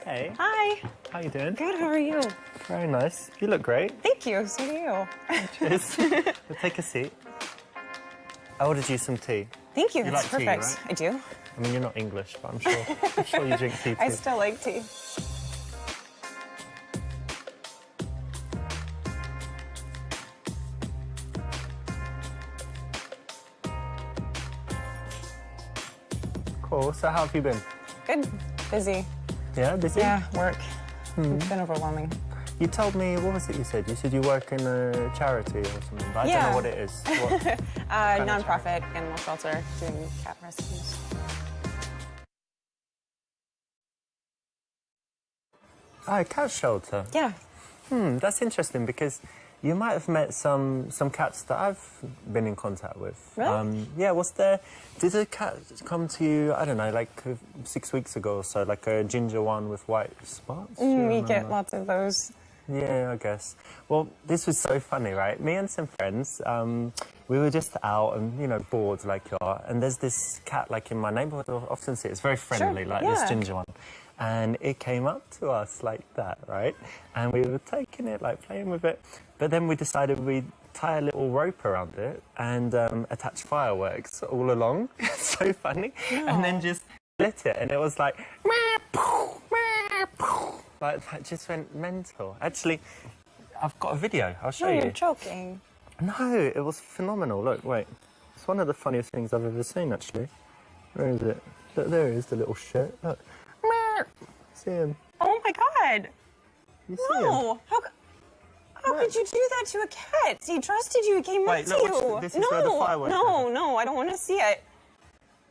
Hey. Hi. How you doing? Good, how are you? Very nice. You look great. Thank you, so do you. Cheers. Well, take a seat. I ordered you some tea. Thank you, You that's like tea, perfect. right? I do. I mean, you're not English, but I'm sure you drink tea too. I still like tea. Cool. So how have you been? Good. Busy. Yeah, busy? Yeah, work. It's been overwhelming. You told me, what was it you said? You said you work in a charity or something, but I don't know what it is. What kind of Non-profit animal shelter doing cat rescues. Oh, a cat shelter. Yeah. That's interesting because you might have met some cats that I've been in contact with. Really? Yeah, did a cat come to you, I don't know, like 6 weeks ago or so, like a ginger one with white spots? Do you We remember? get lots of those. Yeah, I guess. Well, this was so funny, right? Me and some friends, we were just out and, bored like you are. And there's this cat, like in my neighborhood, I often see it. It's very friendly, Sure, like yeah. this ginger one. And it came up to us like that, right? And we were taking it, like playing with it. But then we decided we'd tie a little rope around it and attach fireworks all along. It's so funny. No. And then just lit it. And it was like... Like, that just went mental. Actually, I've got a video. I'll show No, you. you're joking. No, it was phenomenal. Look, wait. It's one of the funniest things I've ever seen, actually. Where is it? Look, there he is, the little shit. Look. See him? Oh my god. You see him? No. How could you do that to a cat? He trusted you. He came Wait, up look, to you. watch, this is where the fireworks are. No, I don't want to see it.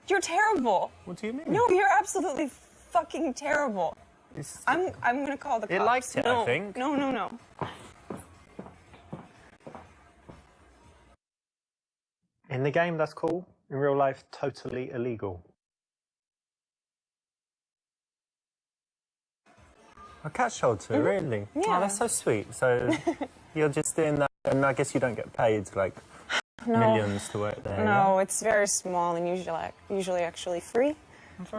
You're terrible. What do you mean? No, you're absolutely fucking terrible. I'm gonna call the cops. It liked it, no, I think. No. In the game, that's cool. In real life, totally illegal. A cat shelter, really? Yeah. Oh, that's so sweet. So you're just doing that, and I guess you don't get paid like millions to work there. No, it's very small and usually actually free.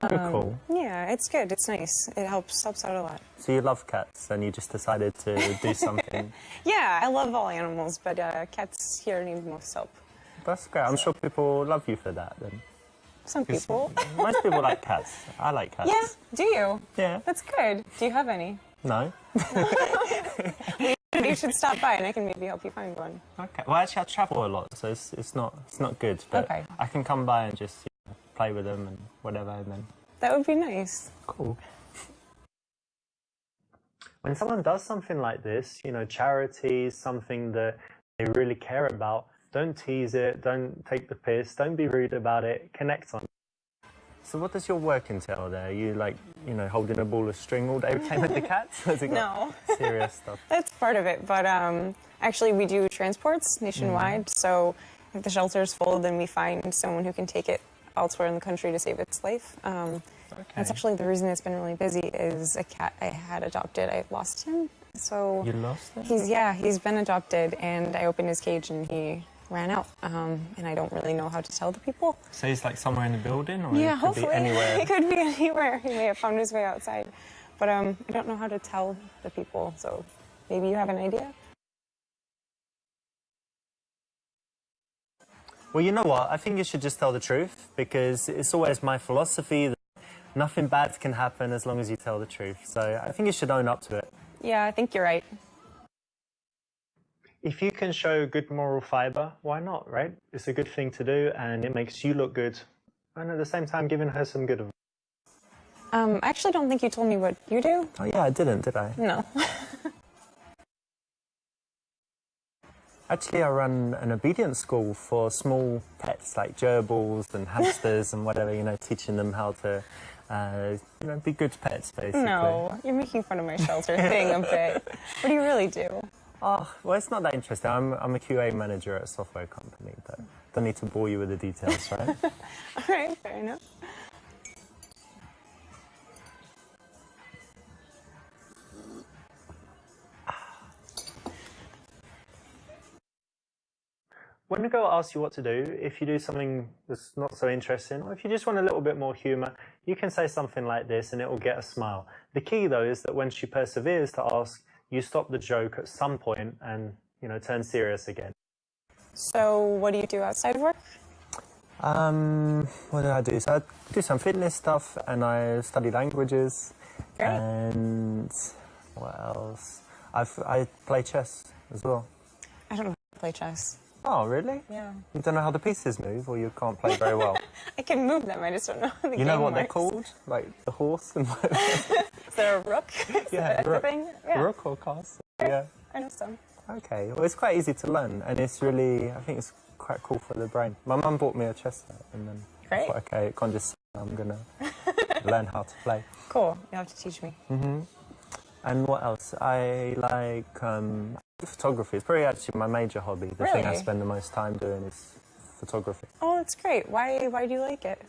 Very cool. Yeah, it's good. It's nice. It helps out a lot. So you love cats, and you just decided to do something. Yeah, I love all animals, but cats here need most help. That's great. I'm sure people love you for that. Then Some people. most people like cats. I like cats. Yeah, do you? Yeah. That's good. Do you have any? No. You should stop by and I can maybe help you find one. Okay. Well, actually, I travel a lot, so it's not good. But Okay. I can come by and just play with them and whatever, and then. That would be nice. Cool. When someone does something like this, charity, something that they really care about, don't tease it, don't take the piss, don't be rude about it, connect on it. So what does your work entail there? Are you holding a ball of string all day playing with the cats? Has it got serious stuff? That's part of it, but actually we do transports nationwide, so if the shelter's full, then we find someone who can take it elsewhere in the country to save its life. That's actually the reason it's been really busy is a cat I had adopted. I lost him. So you lost him? He's been adopted, and I opened his cage and he ran out, and I don't really know how to tell the people. So he's like somewhere in the building, or Yeah, it could hopefully. be anywhere? He could be anywhere. He may have found his way outside. But I don't know how to tell the people, so maybe you have an idea? Well, you know what? I think you should just tell the truth, because it's always my philosophy that nothing bad can happen as long as you tell the truth. So I think you should own up to it. Yeah, I think you're right. If you can show good moral fiber, why not, right? It's a good thing to do, and it makes you look good. And at the same time, giving her some good advice. I actually don't think you told me what you do. Oh, yeah, I didn't, did I? No. Actually, I run an obedience school for small pets like gerbils and hamsters and whatever, teaching them how to, be good pets, basically. No, you're making fun of my shelter thing a bit. What do you really do? Oh, well, it's not that interesting. I'm a QA manager at a software company, but don't need to bore you with the details, right? All right, fair enough. when a girl asks you what to do, if you do something that's not so interesting, or if you just want a little bit more humor, you can say something like this and it will get a smile. The key though is that when she perseveres to ask, you stop the joke at some point and, you know, turn serious again. So what do you do outside of work? What did I do? So I do some fitness stuff and I study languages. Great. And what else? I play chess as well. I don't know how to play chess. Oh, really? Yeah. You don't know how the pieces move, or you can't play very well? I can move them, I just don't know how the You know game what they're works. called? Like the horse and Is there a rook? yeah, Is that a thing? Yeah. rook or castle. Yeah. I know some. Okay. Well, it's quite easy to learn, and it's really, I think it's quite cool for the brain. My mum bought me a chess set, and then I Great. thought, okay, it can't just. I'm gonna learn how to play. Cool. You'll have to teach me. And what else? I like photography. It's probably actually my major hobby. The thing I Really? spend the most time doing is photography. Oh, that's great. Why do you like it?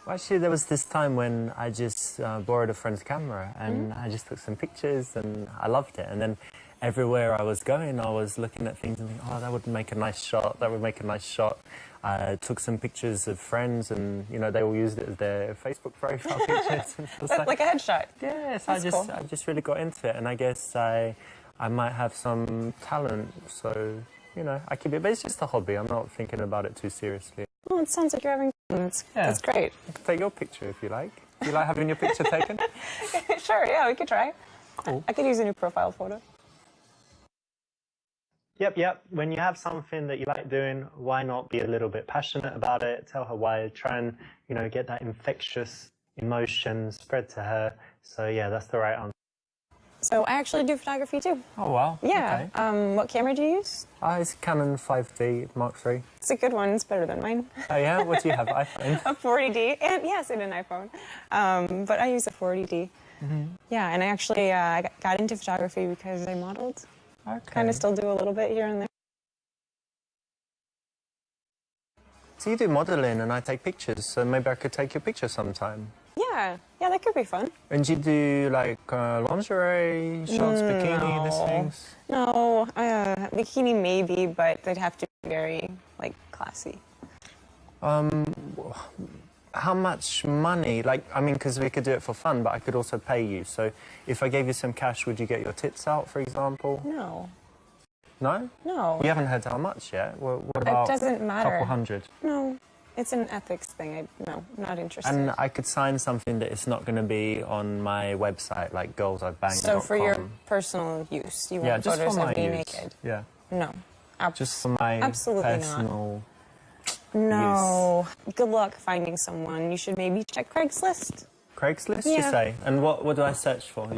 Well, actually, there was this time when I just borrowed a friend's camera and I just took some pictures and I loved it. And then everywhere I was going, I was looking at things and thinking, oh, that would make a nice shot. That would make a nice shot. I took some pictures of friends and, you know, they all used it as their Facebook profile pictures. And stuff. That's like a headshot. Yes, That's cool. I just really got into it. And I guess I might have some talent. So, you know, I keep it, but it's just a hobby. I'm not thinking about it too seriously. Oh, it sounds like you're having fun. That's great. I can take your picture if you like. Do you like having your picture taken? Sure, yeah, we could try. Cool. I could use a new profile photo. Yep. When you have something that you like doing, why not be a little bit passionate about it? Tell her why. Try and, you know, get that infectious emotion spread to her. So yeah, that's the right answer. So I actually do photography too. Oh wow. Yeah. Okay. What camera do you use? It's Canon 5D Mark III. It's a good one. It's better than mine. Oh yeah? What do you have? iPhone? A 40D, and yes, and an iPhone. But I use a 40D. Yeah, and I actually got into photography because I modeled. Okay. Kind of still do a little bit here and there. So you do modeling and I take pictures, so maybe I could take your picture sometime. Yeah, that could be fun. And do you do like lingerie shots, bikini, these things? No, bikini maybe, but they'd have to be very, like, classy. How much money? Like, I mean, because we could do it for fun, but I could also pay you. So if I gave you some cash, would you get your tits out, for example? No. No? No. We haven't heard how much yet. What about It doesn't matter. a couple hundred? No. It's an ethics thing. No, not interested. And I could sign something that it's not going to be on my website, like girlsivebanged.com. So for your personal use, you want just photos for my of me use. naked? Yeah. No. Just for my Absolutely not. personal No. Good luck finding someone. You should maybe check Craigslist. Craigslist, you Yeah. say? And what do I search for?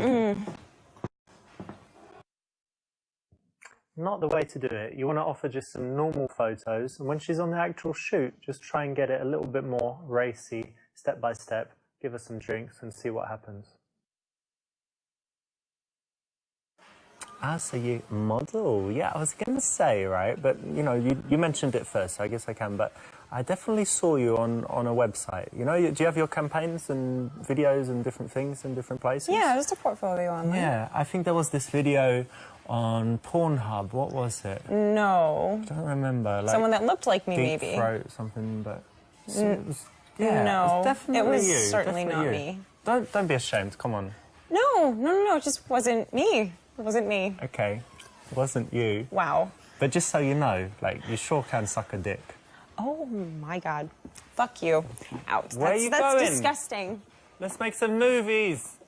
Not the way to do it. You want to offer just some normal photos, and when she's on the actual shoot, just try and get it a little bit more racy, step by step. Give her some drinks and see what happens. So you model. Yeah, I was going to say, right, but you know, you mentioned it first, so I guess I can, but I definitely saw you on a website. You know, do you have your campaigns and videos and different things in different places? Yeah, just a portfolio online. Yeah, I think there was this video on Pornhub. What was it? No. I don't remember. Like Someone that looked like me, deep maybe. throat something, but it was, yeah, No, it was definitely it was you. certainly definitely not you. me. Don't be ashamed. Come on. No, it just wasn't me. It wasn't me. Okay, it wasn't you. Wow. But just so you know, like you sure can suck a dick. Oh my God. Fuck you. Out. Where are you that's going? disgusting. Let's make some movies.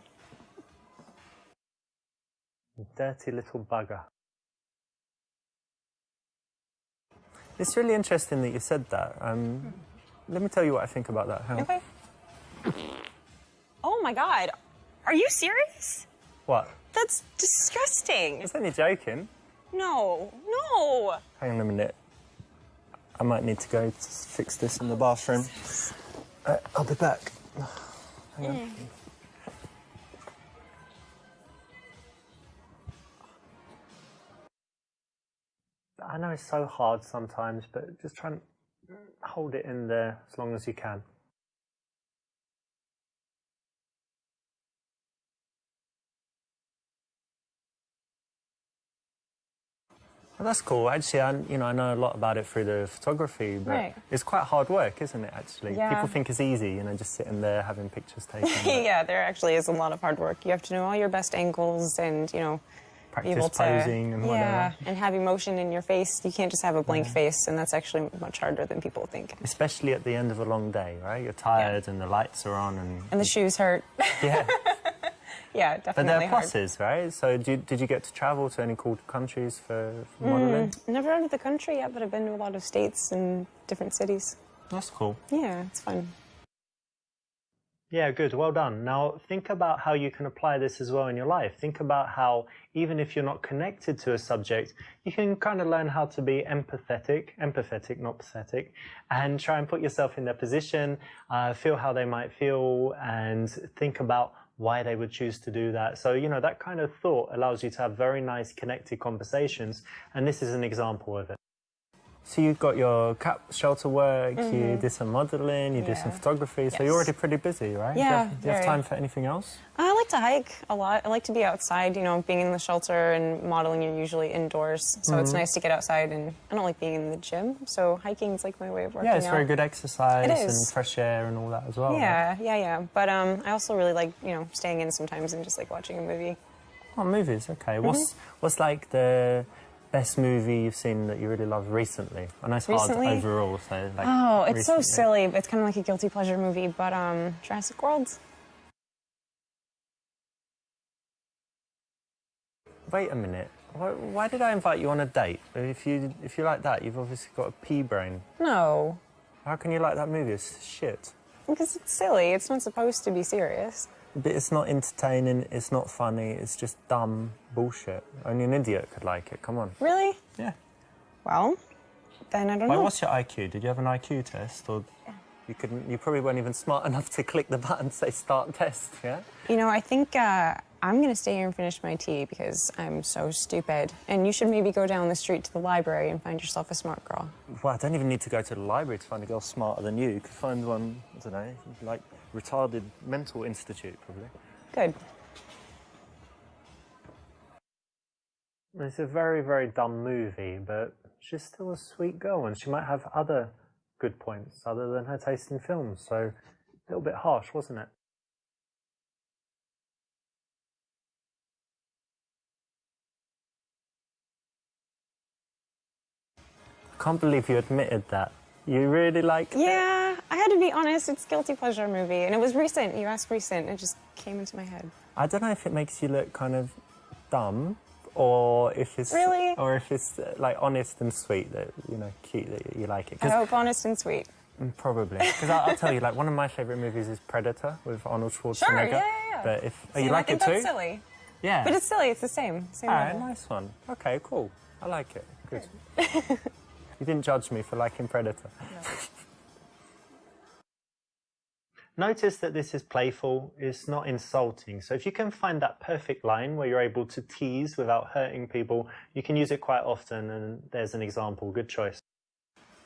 You dirty little bugger. It's really interesting that you said that. Let me tell you what I think about that. Hang on. Okay. Oh my God. Are you serious? What? That's disgusting. I was only joking. No. Hang on a minute. I might need to go to fix this in the bathroom. I'll be back. Hang on. I know it's so hard sometimes, but just try and hold it in there as long as you can. Well, that's cool. Actually, I know a lot about it through the photography, but Right. it's quite hard work, isn't it, actually? Yeah. People think it's easy, just sitting there having pictures taken. Yeah, there actually is a lot of hard work. You have to know all your best angles and, be Practice able to... posing and whatever. Yeah, and have emotion in your face. You can't just have a blank face, and that's actually much harder than people think. Especially at the end of a long day, right? You're tired and the lights are on And the shoes hurt. Yeah. Yeah, But definitely there are hard. pluses, right? So did you get to travel to any cool countries for modelling? Never out of the country yet, but I've been to a lot of states and different cities. That's cool. Yeah, it's fun. Yeah, good. Well done. Now, think about how you can apply this as well in your life. Think about how, even if you're not connected to a subject, you can kind of learn how to be empathetic, not pathetic, and try and put yourself in their position, feel how they might feel, and think about why they would choose to do that. So, that kind of thought allows you to have very nice connected conversations, and this is an example of it. So you've got your cat shelter work, you did some modelling, you did some photography, so you're already pretty busy, right? Yeah, Do you have time for anything else? I like to hike a lot. I like to be outside, being in the shelter and modeling, you're usually indoors. So it's nice to get outside, and I don't like being in the gym. So hiking is like my way of working out. Yeah, it's very good exercise It is. and fresh air and all that as well. Yeah, yeah. But I also really like, staying in sometimes and just like watching a movie. Oh, movies, okay. What's like the best movie you've seen that you really love recently? I know it's hard overall, so like... Oh, it's so recently. silly. It's kind of like a guilty pleasure movie, but Jurassic World. Wait a minute. Why did I invite you on a date? If you like that, you've obviously got a pea brain. No, How can you like that movie? It's shit. because it's silly. It's not supposed to be serious. But it's not entertaining, it's not funny, it's just dumb bullshit. Only an idiot could like it, come on. Really? Yeah. Well, then I don't Wait, know. what's your IQ? Did you have an IQ test? Or you probably weren't even smart enough to click the button to say start test, yeah? I think I'm going to stay here and finish my tea because I'm so stupid. And you should maybe go down the street to the library and find yourself a smart girl. Well, I don't even need to go to the library to find a girl smarter than you. You could find one, I don't know, like retarded mental institute, probably. Good. It's a very, very dumb movie, but she's still a sweet girl and she might have other good points other than her taste in films, so a little bit harsh, wasn't it? I can't believe you admitted that. You really liked it? Yeah, I had to be honest. It's a guilty pleasure movie. And it was recent. You asked recent. It just came into my head. I don't know if it makes you look kind of dumb or if it's Really? or if it's like honest and sweet that cute that you like it. I hope honest and sweet. Probably because I'll tell you, like one of my favorite movies is Predator with Arnold Schwarzenegger. Sure, yeah. But if See, you like think it too, that's silly. yeah. But it's silly. It's the same. Same All right, level. nice one. Okay, cool. I like it. Good. You didn't judge me for liking Predator. No. Notice that this is playful, it's not insulting. So if you can find that perfect line where you're able to tease without hurting people, you can use it quite often, and there's an example. Good choice.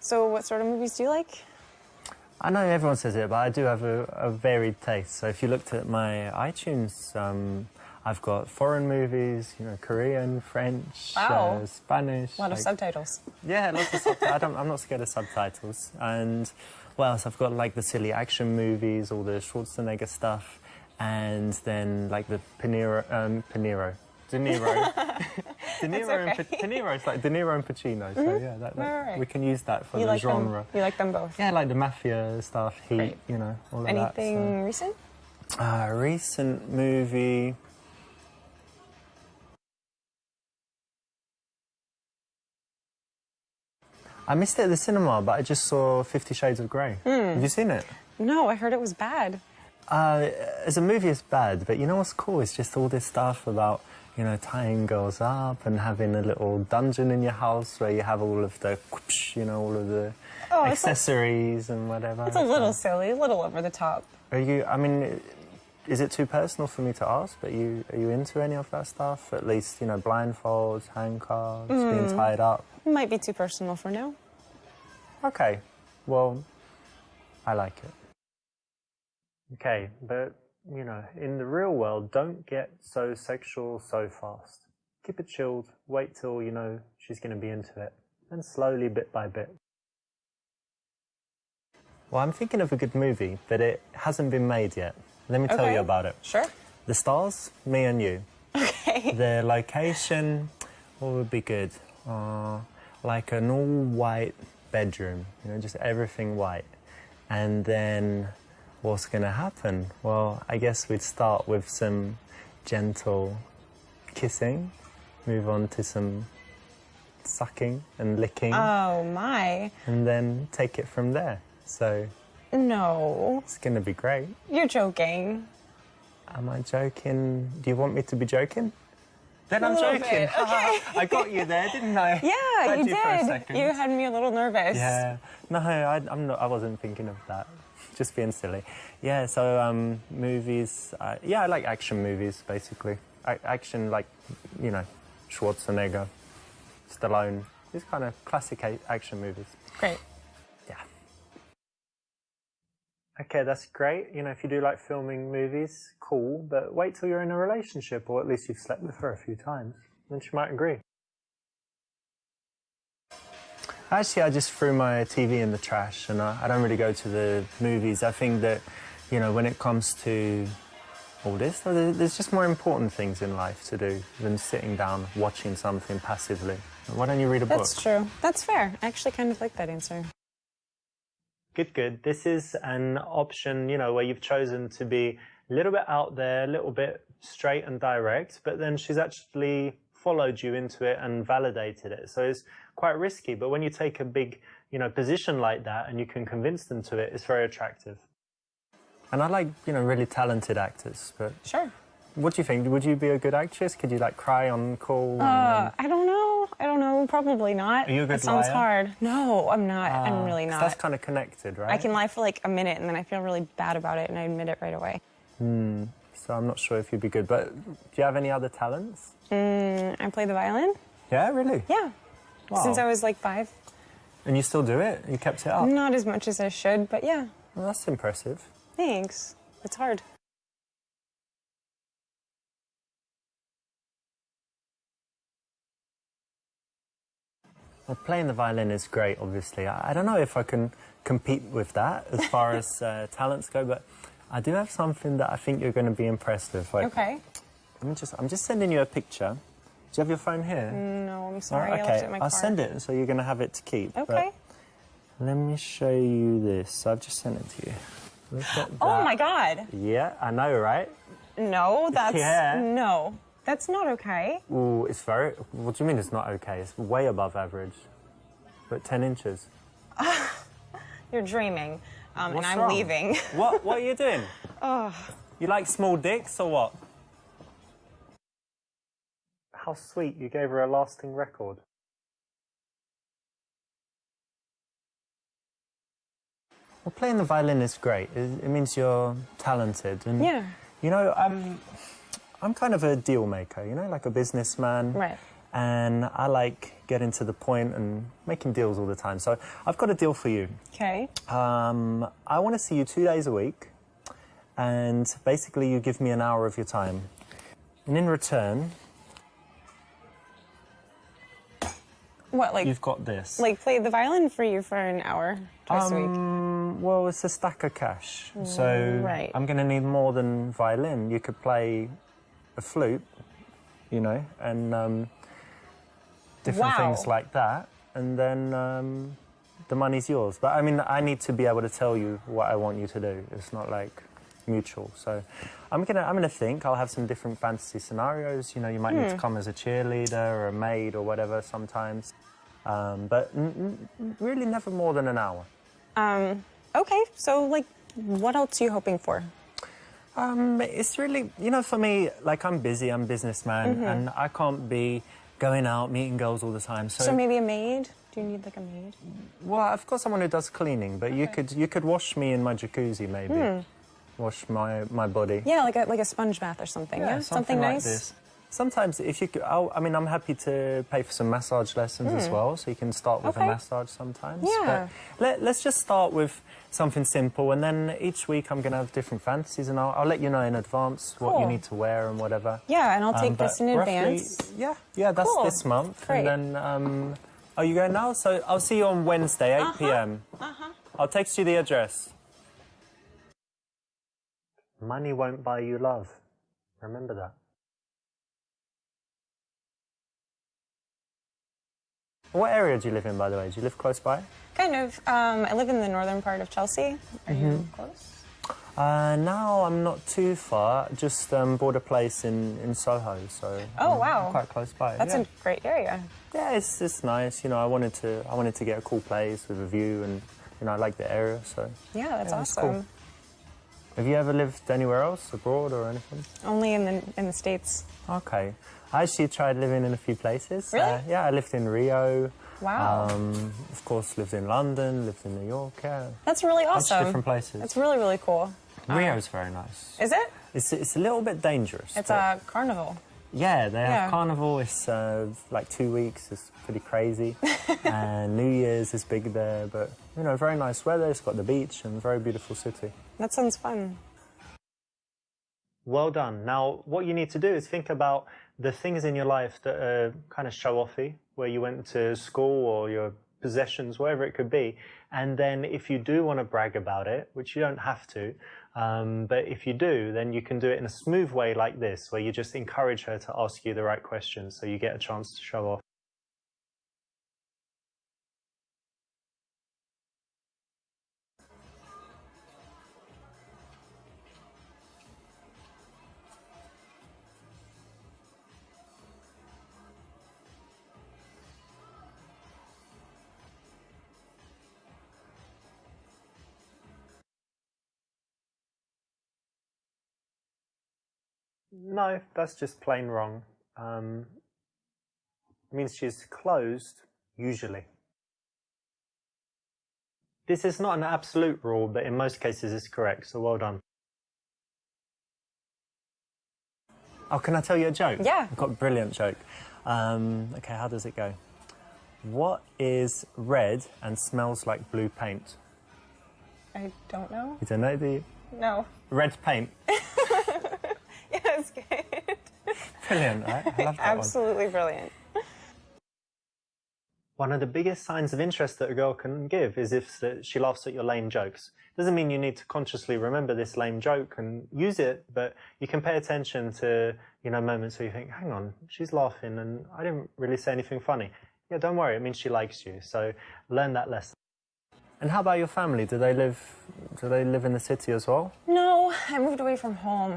So what sort of movies do you like? I know everyone says it, but I do have a varied taste. So if you looked at my iTunes, I've got foreign movies, Korean, French, Wow. Spanish. A lot of subtitles. Yeah, lots of subtitles. I'm not scared of subtitles. And what else? I've got like the silly action movies, all the Schwarzenegger stuff, and then like the De Niro. De Niro. okay. De Niro. It's like De Niro and Pacino. So yeah, Right. we can use that for You the like genre. them? You like them both? Yeah, like the mafia stuff, Heat, Great. all of Anything recent? that. So. Recent movie. I missed it at the cinema, but I just saw 50 Shades of Grey. Have you seen it? No, I heard it was bad. As a movie, it's bad, but you know what's cool? It's just all this stuff about, tying girls up and having a little dungeon in your house where you have all of the, all of the accessories and whatever. It's a little silly, a little over the top. Is it too personal for me to ask? But are you into any of that stuff? At least, blindfolds, handcuffs, being tied up. It might be too personal for now. Okay, well, I like it. Okay, but, in the real world, don't get so sexual so fast. keep it chilled. Wait till you know she's going to be into it. And slowly, bit by bit. Well, I'm thinking of a good movie, but it hasn't been made yet. Let me tell you about it. Sure. The stars, me and you. Okay. The location, what would be good? Like an all-white bedroom, you know, just everything white. And then what's going to happen? Well, I guess we'd start with some gentle kissing, move on to some sucking and licking. Oh, my. And then take it from there. So No. it's going to be great. You're joking. Am I joking? Do you want me to be joking? Then I'm little joking. bit, okay. I got you there, didn't I? Yeah, Had you for a did. second. You had me a little nervous. Yeah. No, I'm not. I wasn't thinking of that. Just being silly. Yeah. So movies. Yeah, I like action movies basically. Action, like, you know, Schwarzenegger, Stallone. These kind of classic action movies. Great. Yeah. Okay, that's great. You know, if you do like filming movies, cool. But wait till you're in a relationship, or at least you've slept with her a few times. Then she might agree. Actually, I just threw my TV in the trash, and I don't really go to the movies. I think that, you know, when it comes to all this, there's just more important things in life to do than sitting down watching something passively. Why don't you read a book? That's true. That's fair. I actually kind of like that answer. Good, good. This is an option, you know, where you've chosen to be a little bit out there, a little bit straight and direct, but then she's actually followed you into it and validated it. So it's quite risky, but when you take a big, you know, position like that and you can convince them to it, it's very attractive. And I like, you know, really talented actors, but... Sure. What do you think? Would you be a good actress? Could you, like, cry on call? I don't know. Probably not. Are you a good That sounds liar? hard. No, I'm not. I'm really not. That's kind of connected, right? I can lie for like a minute and then I feel really bad about it and I admit it right away. So I'm not sure if you'd be good, but do you have any other talents? I play the violin. Yeah, really? Yeah. Wow. Since I was like 5. And you still do it? You kept it up? Not as much as I should, but yeah. Well, that's impressive. Thanks. It's hard. Well, playing the violin is great, obviously. I don't know if I can compete with that as far as talents go, but I do have something that I think you're going to be impressed with. Like, Okay. I'm just sending you a picture. Do you have your phone here? No, I'm sorry. Right, I okay, left it in my car. I'll send it, so you're going to have it to keep. Okay. But let me show you this. I've just sent it to you. Look at that. Oh my God. Yeah, I know, right? No, that's... Yeah. No. That's not okay. Ooh, it's very... What do you mean it's not okay? It's way above average. But 10 inches. You're dreaming. And What's I'm wrong? leaving. What are you doing? You like small dicks or what? How sweet, you gave her a lasting record. Well, playing the violin is great. It means you're talented. And, Yeah. you know, I'm kind of a deal maker, you know, like a businessman. Right. And I like getting to the point and making deals all the time. So I've got a deal for you. Okay. I want to see you 2 days a week. And basically you give me an hour of your time. And in return... What, like... You've got this. Like, play the violin for you for an hour twice a week? Well, it's a stack of cash. So Right. I'm going to need more than violin. You could play a flute, you know, and different Wow. things like that. And then the money's yours. But, I mean, I need to be able to tell you what I want you to do. It's not, like, mutual. So I'm gonna think. I'll have some different fantasy scenarios. You know, you might need to come as a cheerleader or a maid or whatever sometimes. But really never more than an hour. Okay, so, like, what else are you hoping for? It's really, you know, for me, like, I'm busy, I'm a businessman, and I can't be going out, meeting girls all the time. So maybe a maid? Do you need, like, a maid? Well, I've got someone who does cleaning, but you could wash me in my jacuzzi, maybe. Wash my body. Yeah, like a sponge bath or something, yeah? Something like nice? this. Sometimes if you could, I mean, I'm happy to pay for some massage lessons as well, so you can start with a massage sometimes. Yeah. But let's just start with something simple, and then each week I'm going to have different fantasies, and I'll let you know in advance what you need to wear and whatever. Yeah, and I'll take this in advance. Yeah, that's this month. Great. And then, are you going now? So I'll see you on Wednesday, 8 p.m. I'll text you the address. Money won't buy you love. Remember that. What area do you live in, by the way? Do you live close by? Kind of. I live in the northern part of Chelsea. Are you close? No, I'm not too far. Just bought a place in Soho, so I'm quite close by. That's a great area. Yeah, it's nice. You know, I wanted to get a cool place with a view, and you know, I like the area, so Yeah, that's awesome. Cool. Have you ever lived anywhere else, abroad or anything? Only in the States. Okay. I actually tried living in a few places. Really? Yeah, I lived in Rio. Wow. Of course, lived in London, lived in New York. Yeah. That's really awesome. Different places. That's really, really cool. Rio's very nice. Is it? It's a little bit dangerous. It's a carnival. Yeah, they have carnival. It's like 2 weeks. It's pretty crazy. And New Year's is big there, but you know, very nice weather. It's got the beach and very beautiful city. That sounds fun. Well done. Now, what you need to do is think about the things in your life that are kind of show-offy, where you went to school or your possessions, wherever it could be. And then if you do want to brag about it, which you don't have to, but if you do, then you can do it in a smooth way like this, where you just encourage her to ask you the right questions so you get a chance to show off. No, that's just plain wrong. It means she's closed, usually. This is not an absolute rule, but in most cases it's correct, so well done. Oh, can I tell you a joke? Yeah. I've got a brilliant joke. Okay, how does it go? What is red and smells like blue paint? I don't know. You don't know, do you? No. Red paint. Yeah, it's good. Brilliant, right? I love that Absolutely brilliant. One of the biggest signs of interest that a girl can give is if she laughs at your lame jokes. Doesn't mean you need to consciously remember this lame joke and use it, but you can pay attention to, you know, moments where you think, hang on, she's laughing and I didn't really say anything funny. Yeah, don't worry, it means she likes you. So learn that lesson. And how about your family? Do they live in the city as well? No, I moved away from home,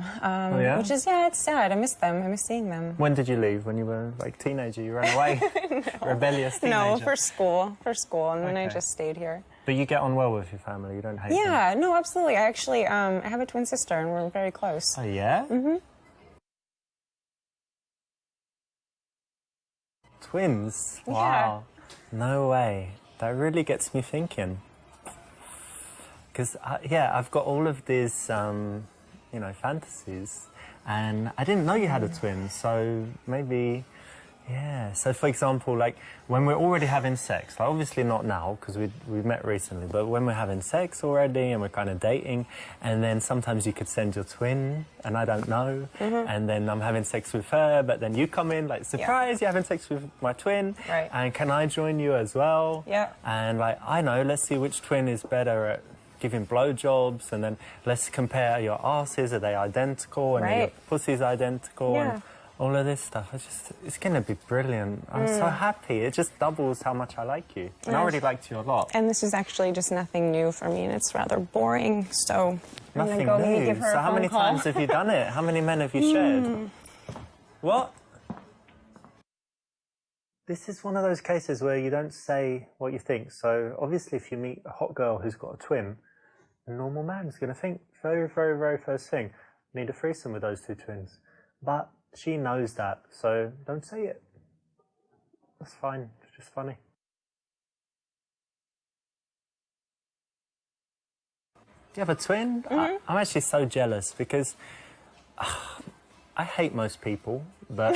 which is, it's sad. I miss them. I miss seeing them. When did you leave? When you were like a teenager? You ran away? No. Rebellious teenager? No, for school, and then I just stayed here. But you get on well with your family? You don't hate them? Yeah, no, absolutely. I actually, I have a twin sister and we're very close. Oh, yeah? Mm-hmm. Twins? Yeah. Wow. No way. That really gets me thinking. Because, I've got all of these, you know, fantasies. And I didn't know you had a twin, so maybe, yeah. So, for example, like, when we're already having sex, like, obviously not now, because we met recently, but when we're having sex already and we're kind of dating, and then sometimes you could send your twin, and I don't know, and then I'm having sex with her, but then you come in, like, surprise, you're having sex with my twin, right. And can I join you as well? Yeah. And, like, I know, let's see which twin is better at giving blowjobs, and then let's compare your asses, are they identical, and your pussy's identical, and all of this stuff. It's going to be brilliant. I'm so happy. It just doubles how much I like you. And I already liked you a lot. And this is actually just nothing new for me, and it's rather boring, so Nothing I'm going to go new. give her So a how phone many call. times have you done it? How many men have you shared? What? This is one of those cases where you don't say what you think. So obviously if you meet a hot girl who's got a twin, a normal man's going to think very, very, very first thing, need a threesome with those two twins. But she knows that, so don't say it. That's fine. It's just funny. Do you have a twin? I'm actually so jealous because I I hate most people, but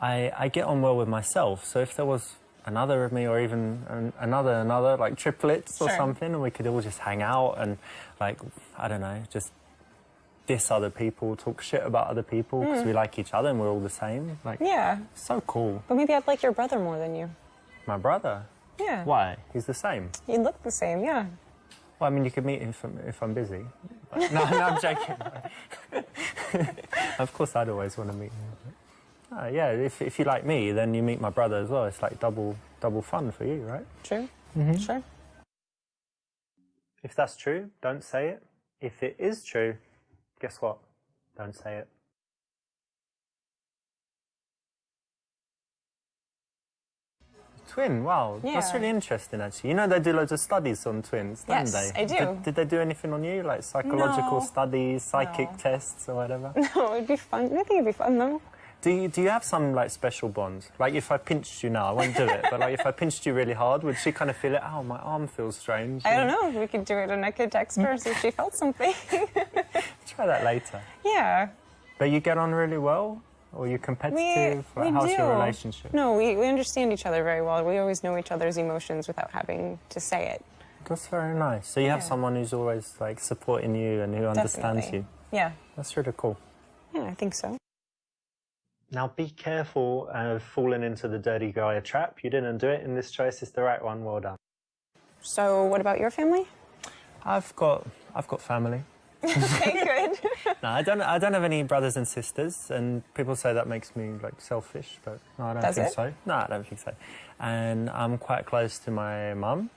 I get on well with myself. So if there was another of me, or even another, like triplets or something, and we could all just hang out and, like, I don't know, just diss other people, talk shit about other people because we like each other and we're all the same. Like, yeah, so cool. But maybe I'd like your brother more than you. My brother? Yeah. Why? He's the same. You look the same, yeah. Well, I mean, you could meet him if I'm busy. But, no, I'm joking. Of course, I'd always want to meet him. Yeah, if you like me, then you meet my brother as well. It's like double fun for you, right? True. Sure. If that's true, don't say it. If it is true, guess what? Don't say it. Twin, wow, that's really interesting actually. You know they do loads of studies on twins, don't they? Yes, I do. Did they do anything on you, like psychological studies, psychic tests or whatever? No, it'd be fun. I think it'd be fun though. Do you have some like special bonds? Like if I pinched you now, I won't do it, but like if I pinched you really hard, would she kind of feel it? Oh, my arm feels strange. I don't know. We could do it and I could text her see if she felt something. Try that later. Yeah. But you get on really well? Or are you competitive? We how's do. your relationship? No, we understand each other very well. We always know each other's emotions without having to say it. That's very nice. So you have someone who's always like supporting you and who understands you. Yeah. That's really cool. Yeah, I think so. Now be careful of falling into the dirty guy trap. You didn't do it, and this choice is the right one. Well done. So what about your family? I've got family. Okay, good. No, I don't have any brothers and sisters, and people say that makes me like selfish, but no, I don't think so. No, I don't think so. And I'm quite close to my mum.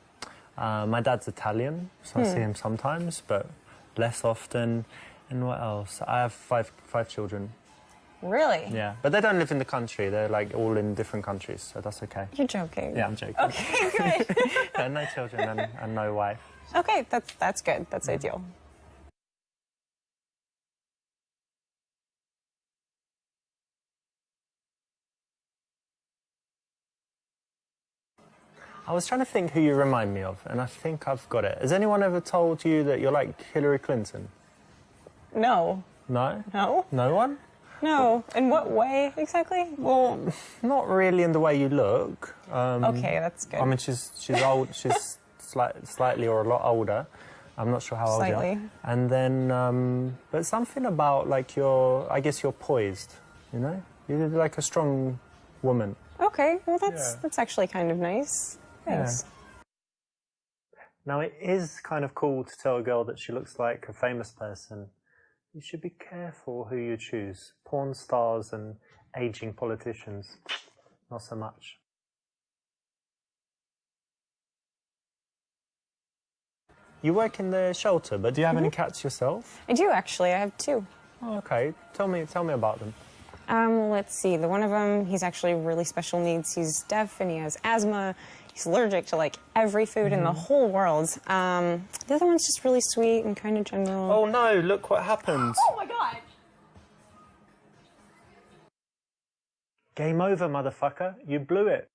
My dad's Italian, so I see him sometimes, but less often. And what else? I have five children. Really? Yeah, but they don't live in the country. They're like all in different countries, so that's okay. You're joking. Yeah, I'm joking. Okay, good. Yeah, no children and no wife. Okay, that's good. That's ideal. I was trying to think who you remind me of, and I think I've got it. Has anyone ever told you that you're like Hillary Clinton? No. No? No? No one? No. In what way exactly? Well, not really in the way you look. Okay, that's good. I mean, she's old. She's slightly or a lot older. I'm not sure how old you are. And then, but something about like I guess you're poised. You know, you're like a strong woman. Okay, well that's actually kind of nice. Thanks. Yeah. Now it is kind of cool to tell a girl that she looks like a famous person. You should be careful who you choose. Porn stars and aging politicians, not so much. You work in the shelter, but do you have any cats yourself? I do actually. I have two. Oh, okay. Tell me about them. Let's see. The one of them, he's actually really special needs. He's deaf and he has asthma. He's allergic to like every food in the whole world. The other one's just really sweet and kind of gentle. Oh no! Look what happened. Oh my god! Game over, motherfucker. You blew it.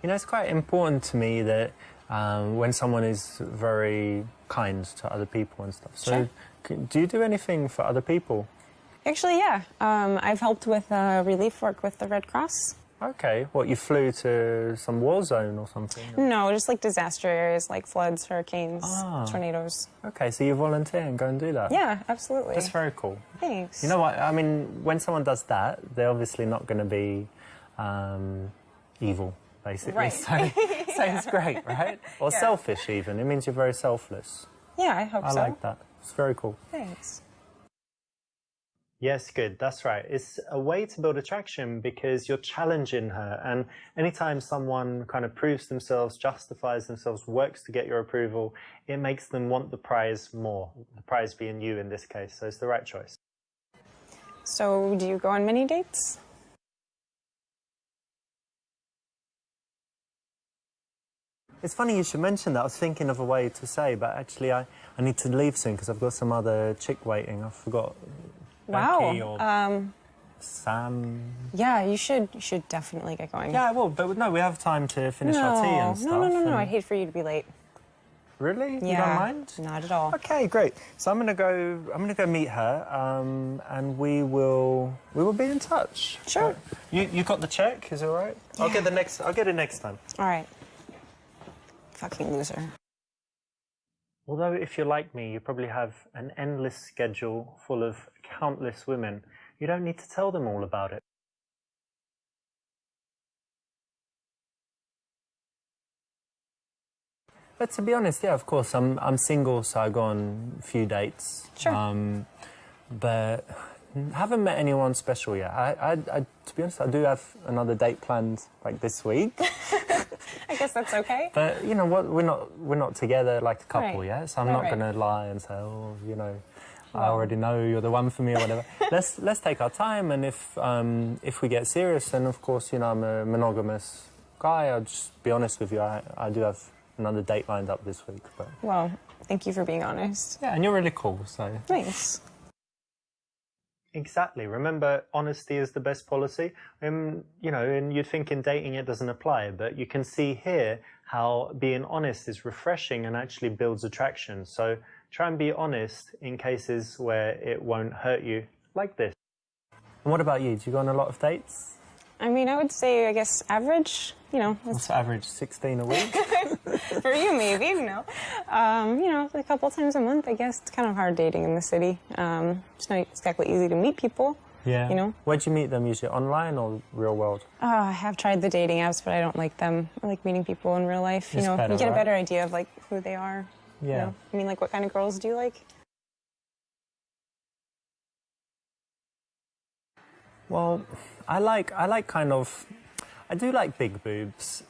You know, it's quite important to me that when someone is very kind to other people and stuff. So, do you do anything for other people? Actually, yeah. I've helped with relief work with the Red Cross. Okay. What, you flew to some war zone or something? No, just like disaster areas like floods, hurricanes, tornadoes. Okay, so you volunteer and go and do that? Yeah, absolutely. That's very cool. Thanks. You know what? I mean, when someone does that, they're obviously not going to be evil, basically. Right. So it's great, right? Or selfish even. It means you're very selfless. Yeah, I hope so. I like that. It's very cool. Thanks. Yes, good. That's right. It's a way to build attraction because you're challenging her. And anytime someone kind of proves themselves, justifies themselves, works to get your approval, it makes them want the prize more. The prize being you in this case. So it's the right choice. So, do you go on many dates? It's funny you should mention that. I was thinking of a way to say, but actually I need to leave soon because I've got some other chick waiting. I forgot. Becky or Sam. Yeah, you should definitely get going. Yeah, I will. But no, we have time to finish our tea and stuff. No. I'd hate for you to be late. Really? Yeah, you don't mind? not at all. Okay, great. So I'm gonna go meet her, and we will be in touch. Sure. You got the check? Is it all right? Yeah. I'll get it next time. All right. Fucking loser. Although if you're like me, you probably have an endless schedule full of countless women. You don't need to tell them all about it. But to be honest, yeah, of course, I'm single, so I go on a few dates. Sure. But haven't met anyone special yet. I to be honest, I do have another date planned like this week. I guess that's okay. But you know what? We're not together like a couple Right. yet. So I'm Right, not right. gonna lie and say, oh, you know, I Well. already know you're the one for me or whatever. let's take our time, and if we get serious, then of course, you know, I'm a monogamous guy. I'll just be honest with you. I do have another date lined up this week. But Well, thank you for being honest. yeah, and you're really cool. So Thanks. exactly. Remember, honesty is the best policy. You know, and you'd think in dating it doesn't apply, but you can see here how being honest is refreshing and actually builds attraction. So try and be honest in cases where it won't hurt you, like this. And what about you? Do you go on a lot of dates? I mean, I would say, I guess, average. You know, What's the average? 16 a week? for you maybe, you know. You know, a couple times a month, I guess. It's kind of hard dating in the city. It's not exactly easy to meet people. Yeah. You know? Where'd you meet them? Usually online or real world? I have tried the dating apps, but I don't like them. I like meeting people in real life. You It's know, better, you get a right? better idea of like who they are. Yeah. You know? I mean, like, what kind of girls do you like? Well, I do like big boobs.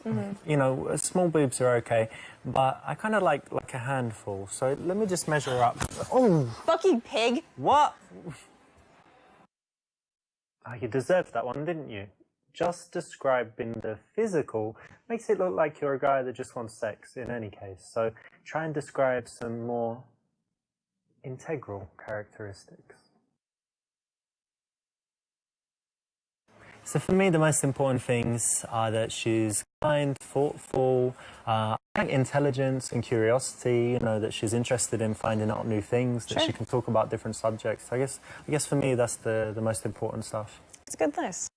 You know, small boobs are okay, but I kind of like a handful. So let me just measure up. Oh, Fucking pig. what? Oh, you deserved that one, didn't you? Just describing the physical makes it look like you're a guy that just wants sex in any case. So try and describe some more integral characteristics. So for me, the most important things are that she's kind, thoughtful, intelligence and curiosity, you know, that she's interested in finding out new things, that Sure. she can talk about different subjects. I guess for me, that's the most important stuff. It's a good list.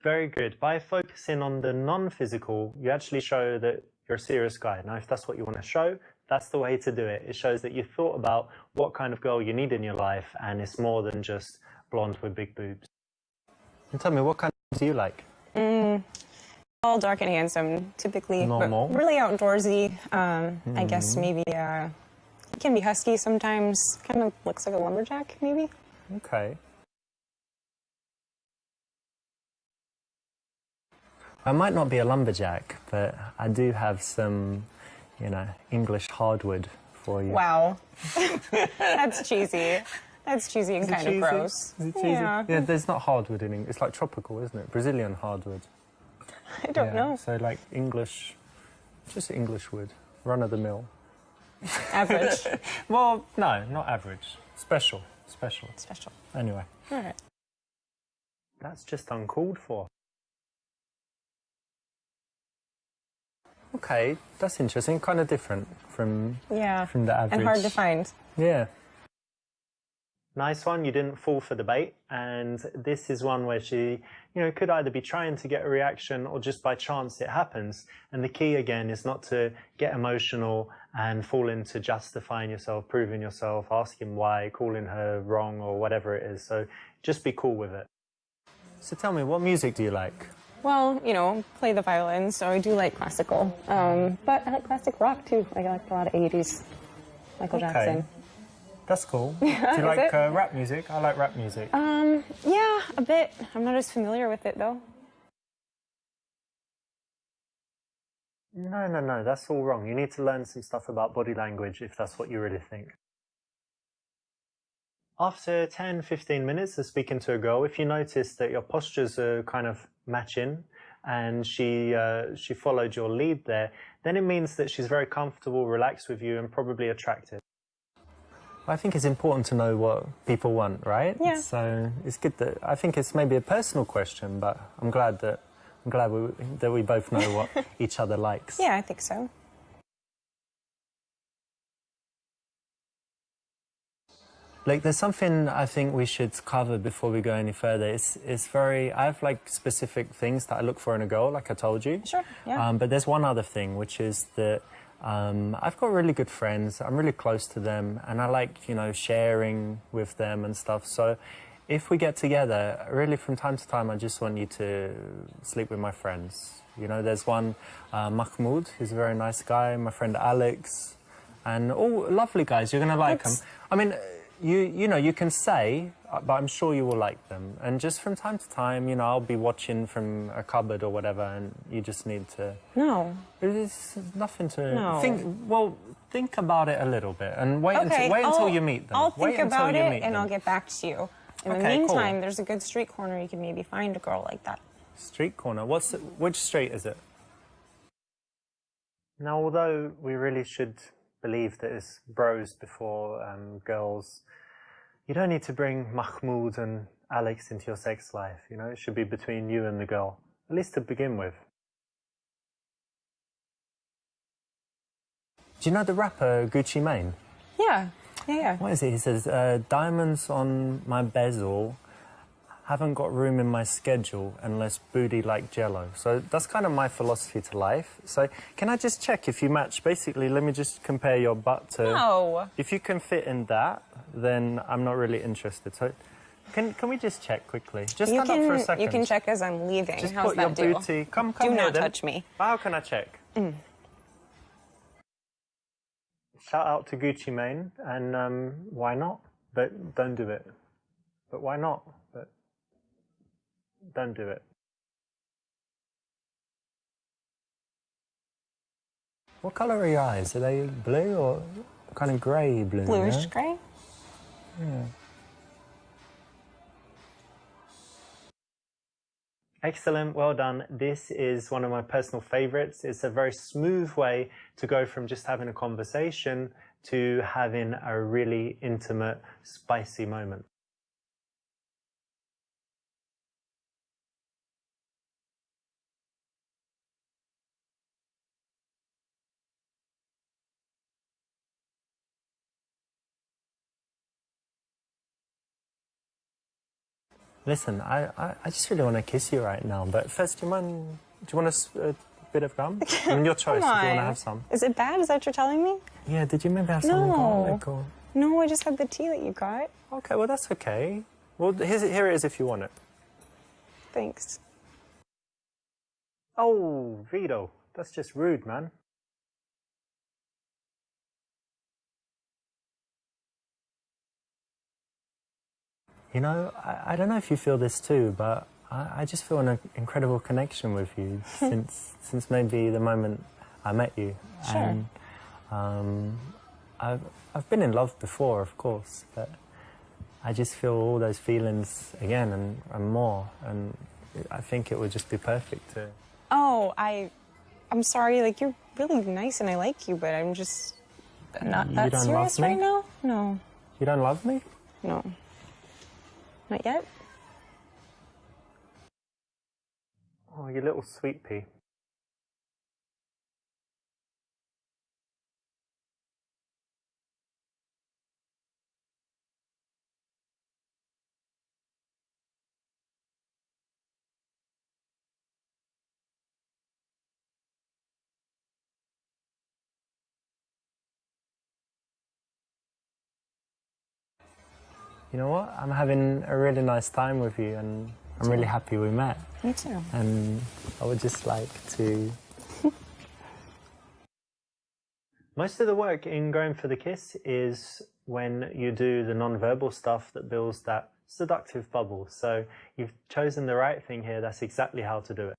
Very good. By focusing on the non-physical, you actually show that you're a serious guy. Now, if that's what you want to show, that's the way to do it. It shows that you thought about what kind of girl you need in your life, and it's more than just blonde with big boobs. And tell me, what kind of do you like? All dark and handsome, typically. but Normal. Really outdoorsy. I guess maybe it can be husky sometimes. Kind of looks like a lumberjack, maybe. Okay. I might not be a lumberjack, but I do have some, you know, English hardwood for you. Wow. That's cheesy. That's cheesy and Is it kind of cheesy? gross. Is it cheesy? Yeah. There's not hardwood in English. It's like tropical, isn't it? Brazilian hardwood. I don't know. So like English, just English wood, run of the mill. Average. Well, no, not average. Special. Special. Anyway. All right. That's just uncalled for. Okay, that's interesting. Kind of different from Yeah. the average. And hard to find. Yeah. Nice one. You didn't fall for the bait. And this is one where she, you know, could either be trying to get a reaction or just by chance it happens. And the key again is not to get emotional and fall into justifying yourself, proving yourself, asking why, calling her wrong or whatever it is. So just be cool with it. So tell me, what music do you like? Well, you know, play the violin, so I do like classical. But I like classic rock too. I like a lot of 80s. Michael Jackson. That's cool. Do you like rap music? I like rap music. Yeah, a bit. I'm not as familiar with it though. No, that's all wrong. You need to learn some stuff about body language if that's what you really think. After 10, 15 minutes of speaking to a girl, if you notice that your postures are kind of matching and she followed your lead there, then it means that she's very comfortable, relaxed with you and probably attracted. I think it's important to know what people want, right? Yeah. So it's good that, I think it's maybe a personal question, but I'm glad we both know what each other likes. Yeah, I think so. Like, there's something I think we should cover before we go any further. I have like specific things that I look for in a girl, like I told you. Sure, yeah. But there's one other thing, which is that I've got really good friends. I'm really close to them, and I like, sharing with them and stuff. So if we get together, really from time to time, I just want you to sleep with my friends. There's one, Mahmoud, who's a very nice guy, my friend Alex, and all lovely guys. You're going to like them. I mean, you can say, but I'm sure you will like them. And just from time to time, I'll be watching from a cupboard or whatever, and you just need to... No. There's nothing to... No. Think about it a little bit, and wait until you meet them. I'll think about it, and I'll get back to you. In the meantime, cool. There's a good street corner you can maybe find a girl like that. Street corner? Which street is it? Now, although we really should believe that it's bros before girls, you don't need to bring Mahmoud and Alex into your sex life. It should be between you and the girl, at least to begin with. Do you know the rapper Gucci Mane? Yeah. What is it? He says, diamonds on my bezel, haven't got room in my schedule unless booty like jello. So that's kind of my philosophy to life. So can I just check if you match? Basically, let me just compare your butt to... No. If you can fit in that, then I'm not really interested. So can we just check quickly? Just stand up for a second. You can check as I'm leaving. Just How's put that your do? booty... Come do here, not then. touch me. How can I check? Shout out to Gucci Mane, and why not? But don't do it. But why not? But don't do it. What colour are your eyes? Are they blue or kind of grey blue? Bluish grey? Yeah. Excellent, well done. This is one of my personal favorites. It's a very smooth way to go from just having a conversation to having a really intimate, spicy moment. Listen, I just really want to kiss you right now, but first, do you want a bit of gum? I mean, your choice, if you want to have some. Is it bad? Is that what you're telling me? Yeah, did you maybe have some garlic or... No, I just had the tea that you got. Okay, well, that's okay. Well, here it is if you want it. Thanks. Oh, Vito, that's just rude, man. I don't know if you feel this too, but I just feel an incredible connection with you since maybe the moment I met you. Sure. And I've been in love before, of course, but I just feel all those feelings again and more, and I think it would just be perfect to... Oh, I'm sorry, like, you're really nice and I like you, but I'm just not that serious right now? No. You don't love me? No. Not yet? Oh, you little sweet pea. You know what? I'm having a really nice time with you, and I'm really happy we met. Me too. And I would just like to... Most of the work in going for the kiss is when you do the non-verbal stuff that builds that seductive bubble. So you've chosen the right thing here. That's exactly how to do it.